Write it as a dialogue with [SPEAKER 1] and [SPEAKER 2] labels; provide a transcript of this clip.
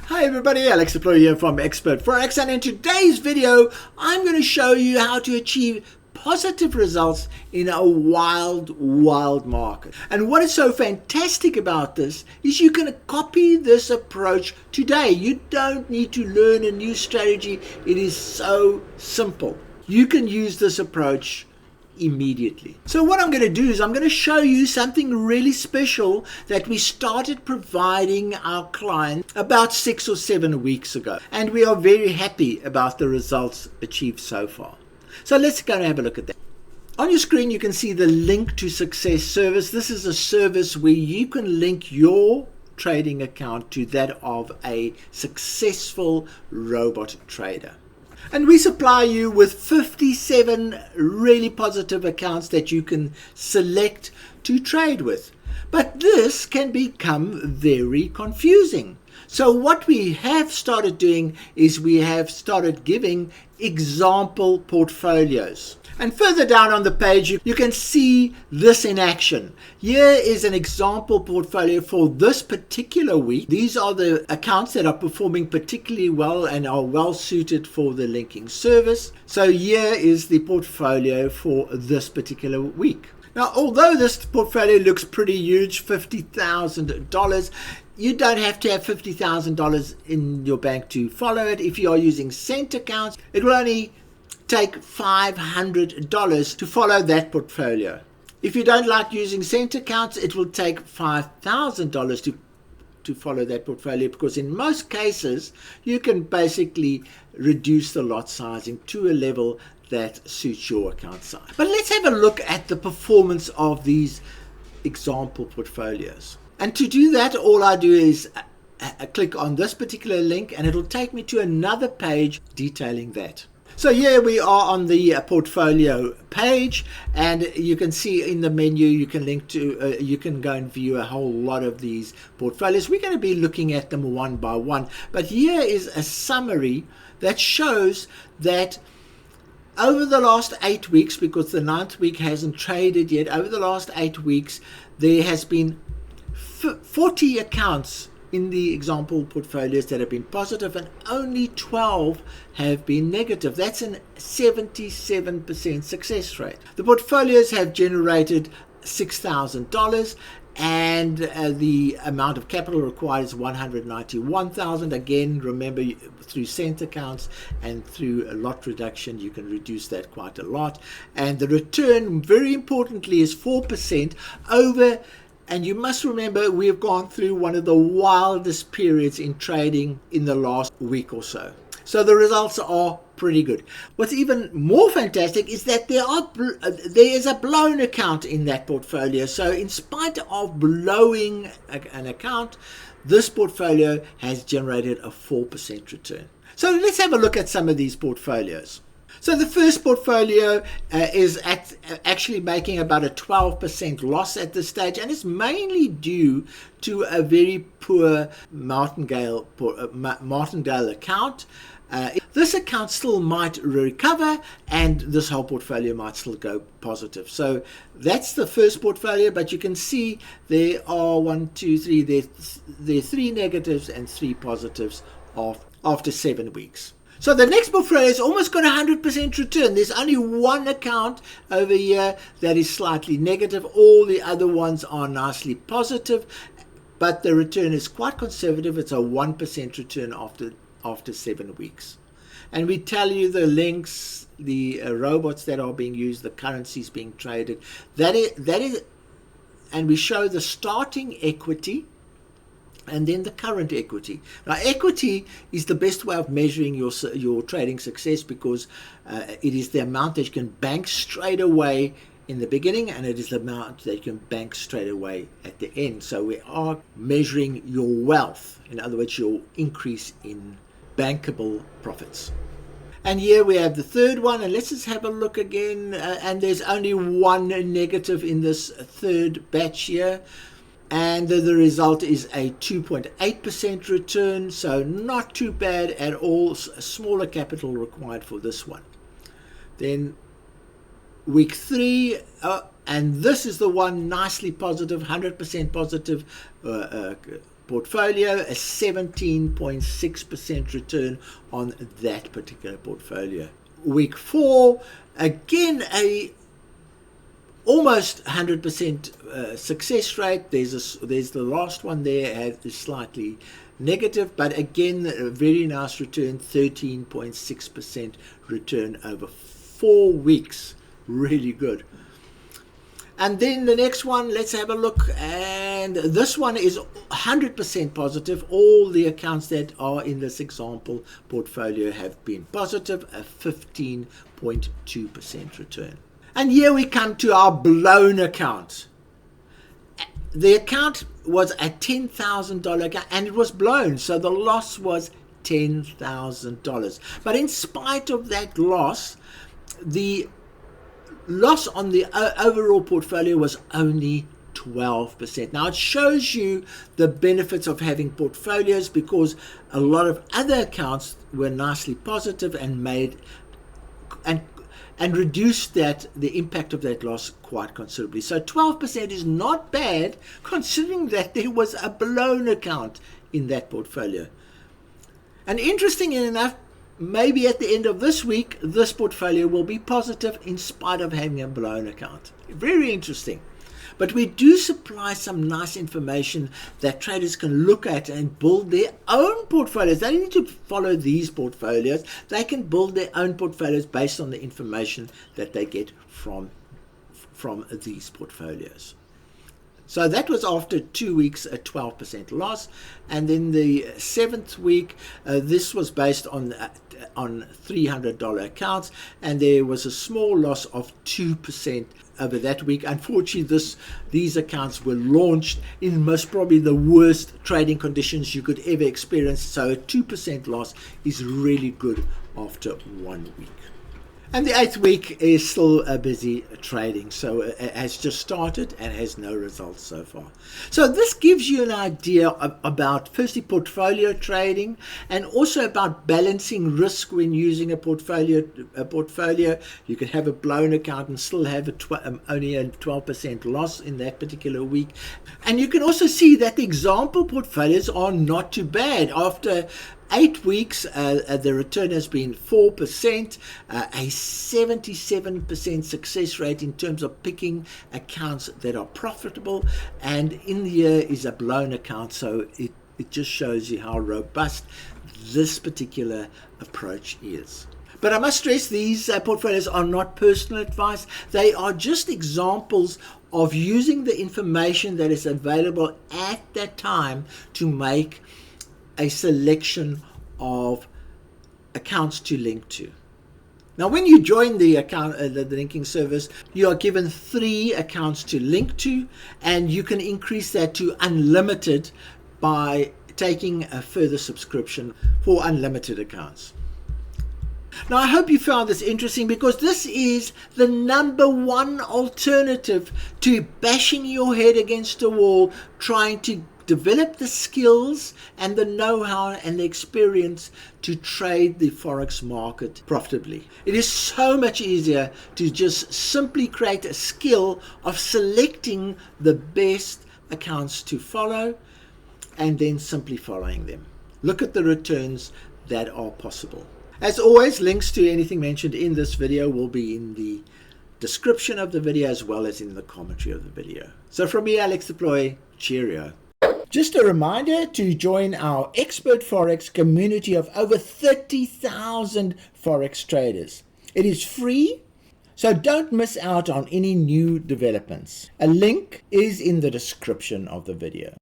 [SPEAKER 1] Hi everybody, Alex Employee here from Expert Forex, and in today's video I'm going to show you how to achieve positive results in a wild market. And what is so fantastic about this is you can copy this approach today. You don't need to learn a new strategy. It is so simple. You can use this approach immediately. So what I'm going to do is I'm going to show you something really special that we started providing our clients about 6 or 7 weeks ago, and we are very happy about the results achieved so far. So let's go and have a look at that. On your screen you can see the link to success service. This is a service where you can link your trading account to that of a successful robot trader. And we supply you with 57 really positive accounts that you can select to trade with. But this can become very confusing. So what we have started doing is we have started giving example portfolios. And further down on the page, you can see this in action. Here is an example portfolio for this particular week. These are the accounts that are performing particularly well and are well suited for the linking service. So here is the portfolio for this particular week. Now, although this portfolio looks pretty huge, $50,000, you don't have to have $50,000 in your bank to follow it. If you are using cent accounts, it will only take $500 to follow that portfolio. If you don't like using cent accounts, it will take $5,000 to follow that portfolio, because in most cases you can basically reduce the lot sizing to a level that suits your account size. But let's have a look at the performance of these example portfolios. And to do that, all I do is click on this particular link and it'll take me to another page detailing that. So here we are on the portfolio page, and you can see in the menu you can link to, you can go and view a whole lot of these portfolios. We're going to be looking at them one by one, but here is a summary that shows that over the last 8 weeks, because the 9th week hasn't traded yet, over the last 8 weeks there has been 40 accounts in the example portfolios that have been positive, and only 12 have been negative. That's a 77% success rate. The portfolios have generated $6,000, and the amount of capital required is $191,000. Again, remember, through cent accounts and through a lot reduction you can reduce that quite a lot. And the return, very importantly, is 4% over. And you must remember, we have gone through one of the wildest periods in trading in the last week or so. So the results are pretty good. What's even more fantastic is that there is a blown account in that portfolio. So in spite of blowing an account, this portfolio has generated a 4% return. So let's have a look at some of these portfolios. So the first portfolio is actually making about a 12% loss at this stage, and it's mainly due to a very poor martingale account. This account still might recover, and this whole portfolio might still go positive. So that's the first portfolio, but you can see there are 1, 2, 3, there are 3 negatives and 3 positives after 7 weeks. So the next portfolio has almost got 100% return. There's only one account over here that is slightly negative. All the other ones are nicely positive, but the return is quite conservative. It's a 1% return after 7 weeks. And we tell you the links, the robots that are being used, the currencies being traded. That is, and we show the starting equity and then the current equity. Now, equity is the best way of measuring your trading success, because it is the amount that you can bank straight away in the beginning, and it is the amount that you can bank straight away at the end. So we are measuring your wealth, in other words, your increase in bankable profits. And here we have the third one, and let's just have a look again. And there's only one negative in this third batch here. And the result is a 2.8% return, so not too bad at all. A smaller capital required for this one. Then week 3, and this is the one nicely positive, 100% positive portfolio, a 17.6% return on that particular portfolio. Week 4, again a almost 100% success rate. There's the last one there is slightly negative, but again a very nice return, 13.6% return over 4 weeks. Really good. And then the next one, let's have a look, and this one is 100% positive. All the accounts that are in this example portfolio have been positive, a 15.2% return. And here we come to our blown account. The account was a $10,000 account and it was blown, so the loss was $10,000. But in spite of that loss, the loss on the overall portfolio was only 12%. Now it shows you the benefits of having portfolios, because a lot of other accounts were nicely positive and made and reduced the impact of that loss quite considerably. So 12% is not bad, considering that there was a blown account in that portfolio. And interestingly enough, maybe at the end of this week, this portfolio will be positive in spite of having a blown account. Very interesting. But we do supply some nice information that traders can look at and build their own portfolios. They don't need to follow these portfolios. They can build their own portfolios based on the information that they get from these portfolios. So that was after 2 weeks, a 12% loss. And then the 7th week, this was based on $300 accounts, and there was a small loss of 2% over that week. Unfortunately, these accounts were launched in most probably the worst trading conditions you could ever experience. So a 2% loss is really good after 1 week. And the 8th week is still busy trading, so it has just started and has no results so far. So this gives you an idea about, firstly, portfolio trading, and also about balancing risk when using a portfolio. You can have a blown account and still have only a 12% loss in that particular week. And you can also see that the example portfolios are not too bad. After 8 weeks, the return has been 4%, a 77% success rate in terms of picking accounts that are profitable, and in the year is a blown account. So it just shows you how robust this particular approach is. But I must stress, these portfolios are not personal advice. They are just examples of using the information that is available at that time to make a selection of accounts to link to. Now, when you join the account, the linking service, you are given 3 accounts to link to, and you can increase that to unlimited by taking a further subscription for unlimited accounts. Now, I hope you found this interesting, because this is the #1 alternative to bashing your head against a wall, trying to develop the skills and the know-how and the experience to trade the Forex market profitably. It is so much easier to just simply create a skill of selecting the best accounts to follow and then simply following them. Look at the returns that are possible. As always, links to anything mentioned in this video will be in the description of the video as well as in the commentary of the video. So from me, Alex Deploy, cheerio. Just a reminder to join our Expert Forex community of over 30,000 Forex traders. It is free, so don't miss out on any new developments. A link is in the description of the video.